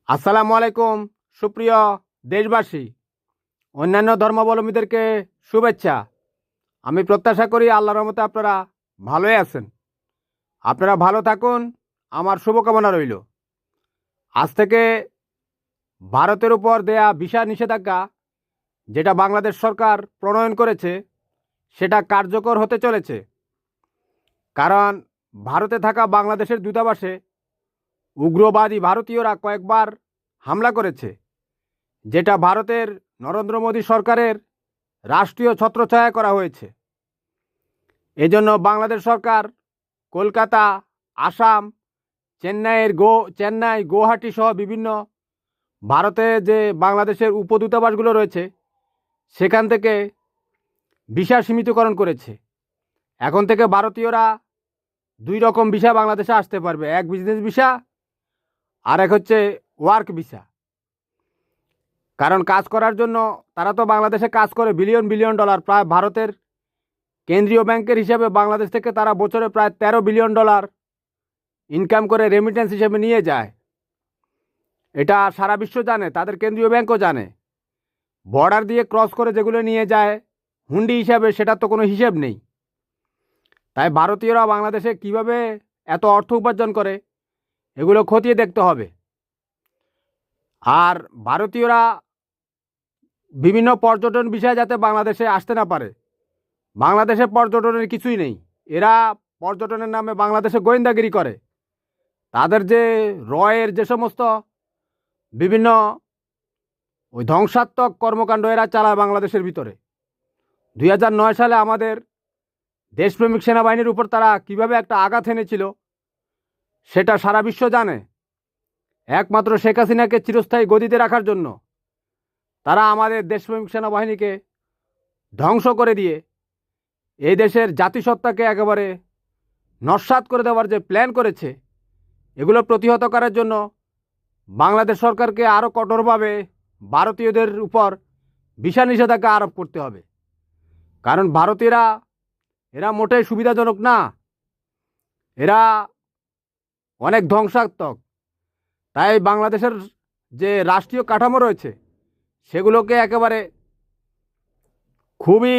আসসালামু আলাইকুম সুপ্রিয় দেশবাসী, অন্যান্য ধর্মাবলম্বীদেরকে শুভেচ্ছা। আমি প্রত্যাশা করি আল্লাহর রহমতে আপনারা ভালোই আছেন। আপনারা ভালো থাকুন, আমার শুভকামনা রইল। আজ থেকে ভারতের উপর দেয়া ভিসা নিষেধাজ্ঞা যেটা বাংলাদেশ সরকার প্রণয়ন করেছে সেটা কার্যকর হতে চলেছে। কারণ ভারতে থাকা বাংলাদেশের দূতাবাসে উগ্রবাদী ভারতীয়রা কয়েকবার হামলা করেছে, যেটা ভারতের নরেন্দ্র মোদী সরকারের রাষ্ট্রীয় ছত্রছায়া করা হয়েছে। এজন্য বাংলাদেশ সরকার কলকাতা, আসাম, চেন্নাই, গুয়াহাটি সহ বিভিন্ন ভারতে যে বাংলাদেশের উপদূতাবাসগুলো রয়েছে সেখান থেকে ভিসা সীমিতকরণ করেছে। এখন থেকে ভারতীয়রা দুই রকম ভিসা বাংলাদেশে আসতে পারবে, এক বিজনেস ভিসা আর এক হচ্ছে ওয়ার্ক ভিসা। কারণ কাজ করার জন্য তারা তো বাংলাদেশে কাজ করে বিলিয়ন বিলিয়ন ডলার, প্রায় ভারতের কেন্দ্রীয় ব্যাংকের হিসাবে বাংলাদেশ থেকে তারা বছরে প্রায় 13 বিলিয়ন ডলার ইনকাম করে রেমিটেন্স হিসেবে নিয়ে যায়। এটা সারা বিশ্ব জানে, তাদের কেন্দ্রীয় ব্যাংকও জানে। বর্ডার দিয়ে ক্রস করে যেগুলো নিয়ে যায় হুন্ডি হিসাবে, সেটার তো কোনো হিসেব নেই। তাই ভারতীয়রা বাংলাদেশে কিভাবে এত অর্থ উপার্জন করে এগুলো খতিয়ে দেখতে হবে। আর ভারতীয়রা বিভিন্ন পর্যটন বিষয়ে যাতে বাংলাদেশে আসতে না পারে, বাংলাদেশে পর্যটনের কিছুই নেই। এরা পর্যটনের নামে বাংলাদেশে গোয়েন্দাগিরি করে। তাদের যে রয়ের যে সমস্ত বিভিন্ন ওই ধ্বংসাত্মক কর্মকাণ্ড এরা চালায় বাংলাদেশের ভিতরে। 2009 সালে আমাদের দেশপ্রেমিক সেনাবাহিনীর উপর তারা কিভাবে একটা আঘাত এনেছিল সেটা সারা বিশ্ব জানে। একমাত্র শেখ হাসিনাকে চিরস্থায়ী গদিতে রাখার জন্য তারা আমাদের দেশপ্রেমিক সেনাবাহিনীকে ধ্বংস করে দিয়ে এই দেশের জাতিসত্তাকে একেবারে নস্যাৎ করে দেওয়ার যে প্ল্যান করেছে, এগুলো প্রতিহত করার জন্য বাংলাদেশ সরকারকে আরও কঠোরভাবে ভারতীয়দের উপর ভিসা নিষেধাজ্ঞা আরোপ করতে হবে। কারণ ভারতীয়রা এরা মোটেই সুবিধাজনক না, এরা অনেক ধ্বংসাত্মক। তাই বাংলাদেশের যে রাষ্ট্রীয় কাঠামো রয়েছে সেগুলোকে একেবারে খুবই